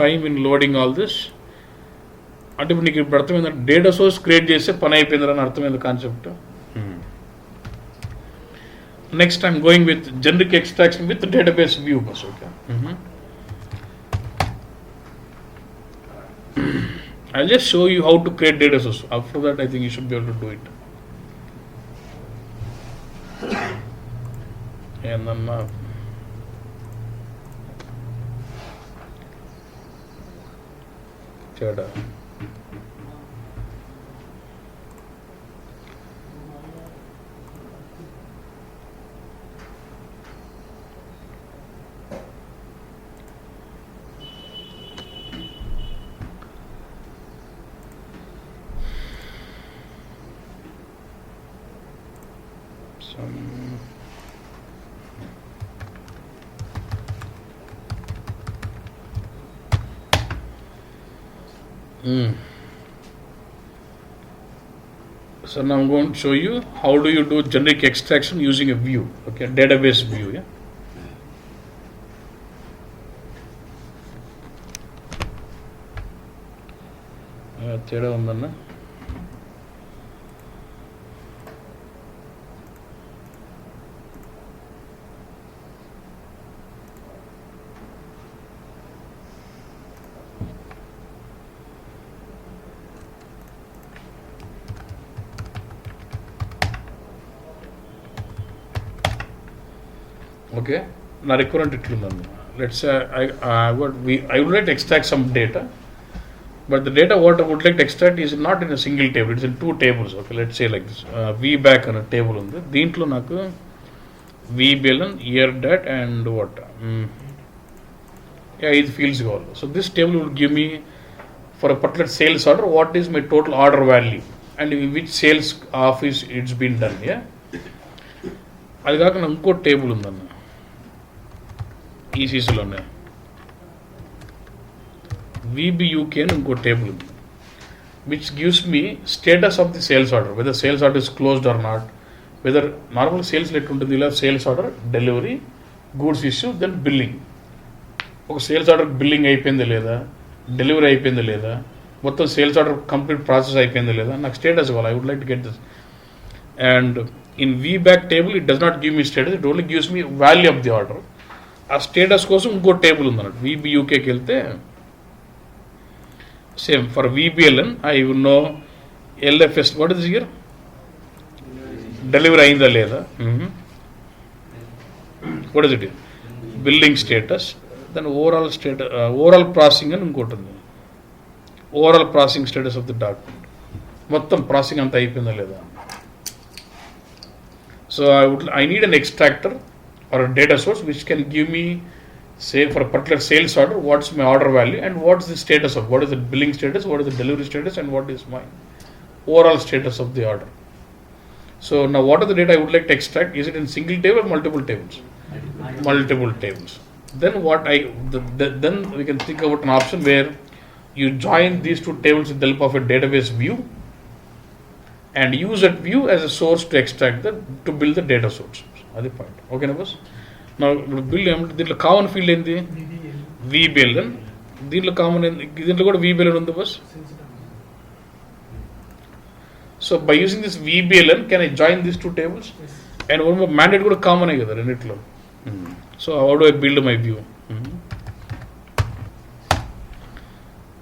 time in loading all this. అంటే ఇప్పుడు నీకు ఇప్పుడు అర్థమైంది డేటా సోర్స్ క్రియేట్ చేస్తే పని అయిపోయిందని అర్థమైంది concept. Next I'm going with generic extraction with database view bus. Okay, I'll just show you how to create data source. After that, I think you should be able to do it. And then data. So now I'm going to show you how do you do generic extraction using a view, okay, database view. Yeah. తేడా ఉందన్న. Okay, now recurrent itlundandi. Let's say I would like to extract some data, but the data what I would like to extract is not in a single table, it's in two tables. Okay, let's say like this, VBAC on a table undi. Deentlo naku VBLN, year dat and what? It fields go. So this table will give me for a particular sales order what is my total order value and in which sales office it's been done. Yeah, అది కాక ఇంకో table ఉందన్న ఈసీసీలోనే VBUK అని ఇంకో table ఉంది which gives me status of the sales order, whether sales order is closed or not, whether normal sales ఎట్లుంటుంది, ఇలా sales order, delivery, goods issue, then billing. ఒక సేల్స్ ఆర్డర్ బిల్లింగ్ అయిపోయిందా లేదా, delivery అయిపోయిందా లేదా, మొత్తం సేల్స్ ఆర్డర్ కంప్లీట్ ప్రాసెస్ అయిపోయిందా లేదా, నాకు స్టేటస్ కావాలి. I would like to get this. And in VBAC table it does not give me status, it only gives me value of the order. ఆ స్టేటస్ కోసం ఇంకో టేబుల్ ఉందన్నట్టు. VBUKకి వెళ్తే same for VBLN I will know LFS what is here, delivery అయిందా లేదా, what is it, billing status, then overall processing అని ఇంకోటి ఉంది, overall processing status of the document, మొత్తం ప్రాసెసింగ్ అంతా అయిపోయిందా లేదా. So I need an extractor or a data source which can give me, say for a particular sales order, what's my order value and what's the status of, what is the billing status, what is the delivery status, and what is my overall status of the order. So now what are the data I would like to extract? Is it in single table or multiple tables? Multiple tables. Then then we can think about an option where you join these two tables with the help of a database view and use that view as a source to extract to build the data source. That's the point. Okay, na boss? Now build దీంట్లో common field ఏంది, VBLN. దీంట్లో common దీంట్లో కూడా VBLN ఉంది boss. So by using this VBLN can I join these two tables? And one more mandate కూడా common కదా రెండిట్లో. So how do I build my view?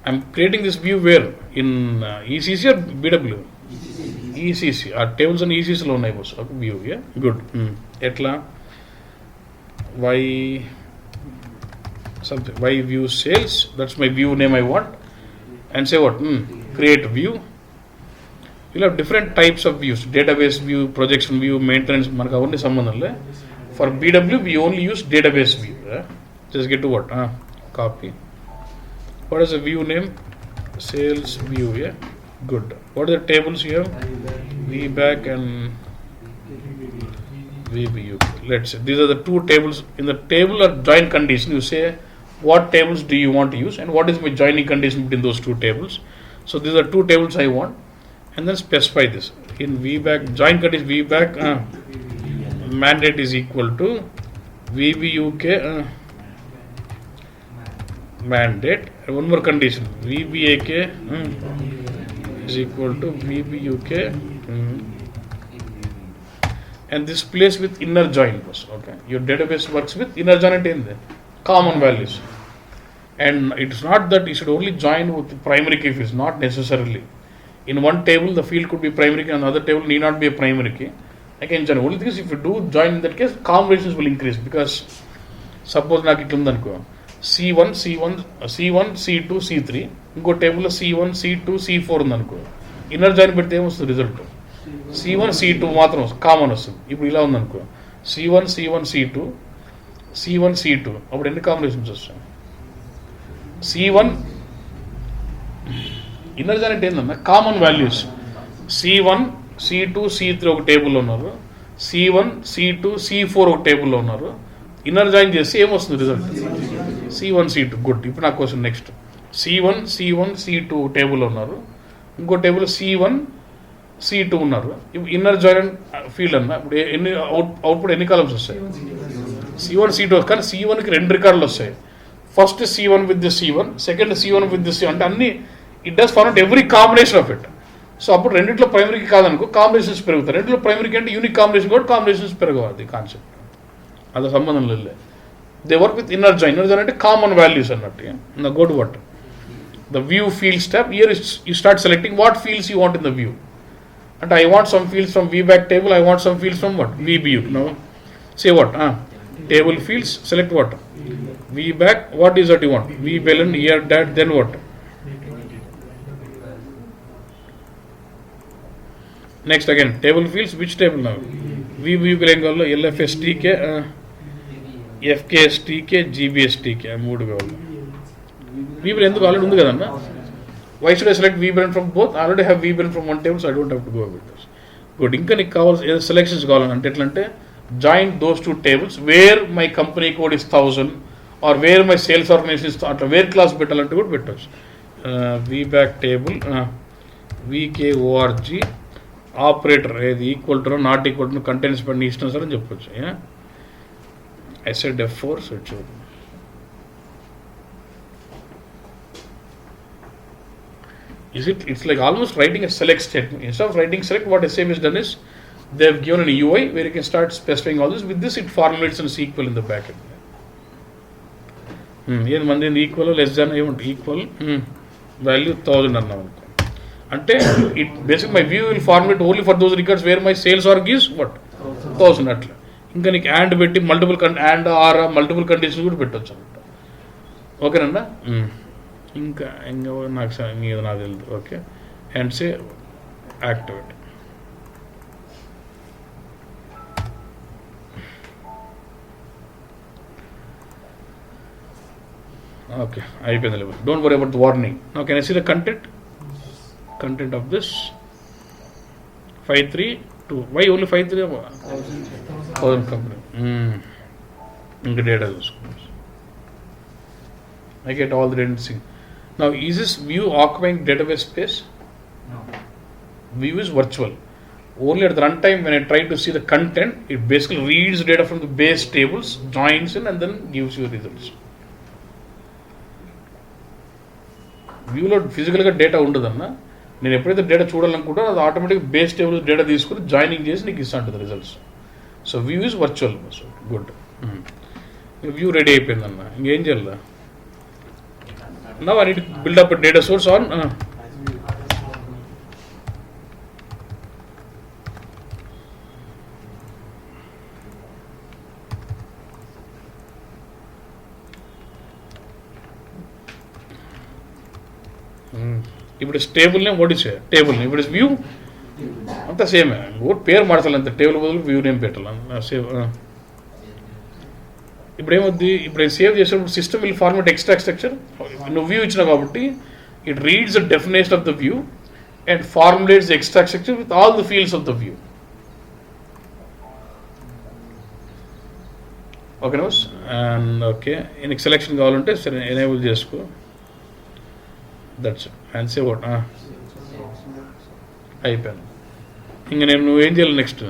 I'm creating this view where in ECC or BW? ECC. Our tables on ECC లో ఉన్నాయి boss. View, yeah, good. ఎట్లా why view sales, that's my view name I want, and say what, create view. You'll have different types of views, database view, projection view, maintenance, మనకు అవన్నీ సంబంధం లే. For BW we only use database view. Just get to what, copy. What is the view name? Sales view. Yeah, good. What are the tables here? VBAC and VBU. Let's say these are the two tables. In the table or join condition, you say what tables do you want to use and what is my joining condition between those two tables. So these are two tables I want, and then specify this. In VBAC, join condition VBAC mandate is equal to VBUK mandate. One more condition, VBAK is equal to VBUK, and this place with inner join. Okay, your database works with inner join and in there common values, and it's not that you should only join with primary key fields, not necessarily. In one table the field could be primary key, and another table need not be a primary key. I can join. Only thing is, if you do join, in that case combinations will increase, because suppose నాకు ఇట్లా ఉందనుకో, C1 C2 C3, ఇంకో టేబుల్లో C1 C2 C4 ఉందనుకో, inner join పెడితే ఏమొస్తుంది result? C1 C2 మాత్రం common వస్తుంది. ఇప్పుడు ఇలా ఉందనుకో, C1 C2 అప్పుడు ఎన్ని కాంబినేషన్స్ వస్తాయి? C1 ఇన్నర్ జాయిన్ అంటే ఏందన్నా, common values. C1 C2 C3 ఒక టేబుల్లో ఉన్నారు, C1 C2 C4 ఒక టేబుల్లో ఉన్నారు. ఇన్నర్ జాయిన్ చేస్తే ఏమొస్తుంది రిజల్ట్? C1 C2. గుడ్. ఇప్పుడు నా క్వశ్చన్ నెక్స్ట్, C1 C2 టేబుల్లో ఉన్నారు, ఇంకో టేబుల్ C1 C2 ఉన్నారు. ఇప్పుడు ఇన్నర్ జాయిన్ ఫీల్డ్ అన్న, ఇప్పుడు ఎన్ని అవుట్పుట్ ఎన్ని కాలమ్స్ వస్తాయి? C1 C2. కానీ C1కి 2 రికార్డులు వస్తాయి. First C1 with the C1, second C1 with the C1, అంటే అన్ని it does form every combination of it. So అప్పుడు రెండింటిలో ప్రైమరీకి కాదనుకో, కాంబినేషన్స్ పెరుగుతాయి. రెండింటిలో ప్రైమరీకి అంటే యూనిక్ కాంబినేషన్ కూడా కాంబినేషన్స్ పెరగవాలి. కాన్సెప్ట్ అది సంబంధం లేదు. They work with inner join. Inner join అంటే కామన్ వాల్యూస్ అన్నట్టు. నా go to what the view fields tab. Here you start selecting what fields you want in the view. And I want some fields from VBAC table, I want some fields from what? VBU. Now say what? Table fields, select what? VBAC. What is that you want? VBLN, year, dat, then what? Next again, table fields, which table now? VBU కావాలి, LFSTK, FKSTK, GBSTK, మూడు కావాలి. VBLN ఎందుకు already ఉంది కదన్నా? Why should I select VBLN from both? I already have VBLN from one table, so I don't have to go with this. Good. ఇంకా నీకు కావాల్సిన selections కావాలంటే ఎట్లా అంటే, join those two tables where my company code is 1000 or where my sales organisation is, అట్లా where clause పెట్టాలంటే కూడా పెట్టవచ్చు. VBAC టేబుల్, VKORG ఆపరేటర్ ఏది equal to not equal to contents పడిన ఇష్టం సార్ అని చెప్పొచ్చు. I said F4, so it should. It's like almost writing a select statement. Instead of writing select, what SAP has done is they have given an UI where you can start specifying all this. With this, it formulates an SQL in the backend. Mandi equal less than equal value 1000 అన్నాం అనుకో. అంటే it basically my view will formulate only for those records where my sales org is what 1000 అట్లా. ఇంకా నీకు and పెట్టి multiple and or multiple conditions కూడా పెట్టవచ్చు అనమాట. ఓకేనన్నా? ఇంకా నాకు ఇది నాకు తెలియదు. Okay, and say activate. Okay, అయిపోయింది level. Don't worry about the warning. Now can I see the content of this 532. Why only 53000 company? ఇంకా డేటా చూసుకోవచ్చు. I get all the data. Now, is this view occupying database space? No. View is virtual. Only at the runtime, when I try to see the content, it basically reads data from the base tables, joins in, and then gives you results. View లో ఫిజికల్గా data ఉండదన్నా. నేను ఎప్పుడైతే data చూడాలనుకుంటా అది automatic base table data తీసుకుని joining చేసి నీకు ఇస్తుంటుంది results. So view is virtual. Good. View ready అయిపోయిందన్న, ఇంకేం చేయాలి? Now I need to build up a data source on ఇప్పుడు table name what is table name, ఇప్పుడు వ్యూ అంతా సేమ్. ఇంకోటి పేరు మార్చాలి అంత, టేబుల్ బదులు వ్యూ నేమ్ పెట్టాలి సేమ్. ఇప్పుడు ఏమవుద్ది, ఇప్పుడు నేను సేవ్ చేసినప్పుడు system will format extract structure. నువ్వు వ్యూ ఇచ్చినావు కాబట్టి it reads the definition of the view and formulates the extract structure with all the fields of the view. Okay knows. And okay, నీకు selection కావాలంటే సరే enable చేసుకో. That's and say what అయిపోయాను. ఇంకా నేను నువ్వేం చేయాలి నెక్స్ట్?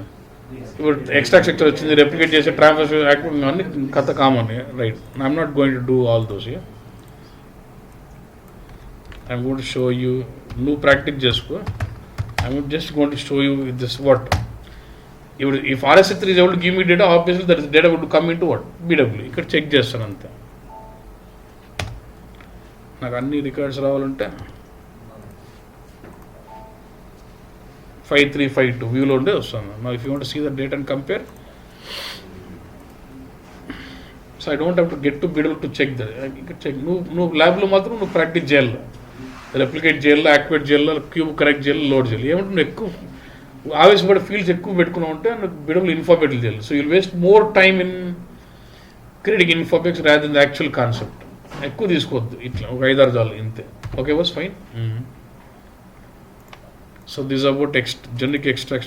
ఇప్పుడు ఎక్స్ట్రా స్ట్రక్చర్ వచ్చింది, రెప్లికేట్ చేసి ట్రాన్స్ఫర్ యాక్టివ్ అన్ని కథ common, right? I'm not going to do all those. I'm going to show you new practice చేసుకో. I'm just going to show you this what. If RS3 is able to give me data, obviously that is data going to come into what? BW. ఇక్కడ check చేస్తాను అంతే. నాకు అన్ని records రావాలంటే 5352 వ్యూలో ఉండే వస్తాను. Now if you want to see the data and compare, so I don't have to get to BW to check that. ఇక్కడ చెక్ నువ్వు ల్యాబ్లో మాత్రం నువ్వు ప్రాక్టీస్ చేయాలి. రెప్లికేట్ చేయాలి, యాక్టివేట్ చేయాలి, క్యూబ్ కరెక్ట్ చేయాలి, లోడ్ చేయాలి. ఏమంటే నువ్వు ఎక్కువ ఆవేశపడే ఫీల్డ్స్ ఎక్కువ పెట్టుకున్నావు అంటే నాకు బిడబుల్ ఇన్ఫార్మేటివ్ చేయాలి. So you'll waste more time in creating informatics rather than the actual concept. ఎక్కువ తీసుకోవద్దు, ఇట్లా ఒక 5-6 చాలు ఇంతే. Okay, was fine. So this about generic extraction.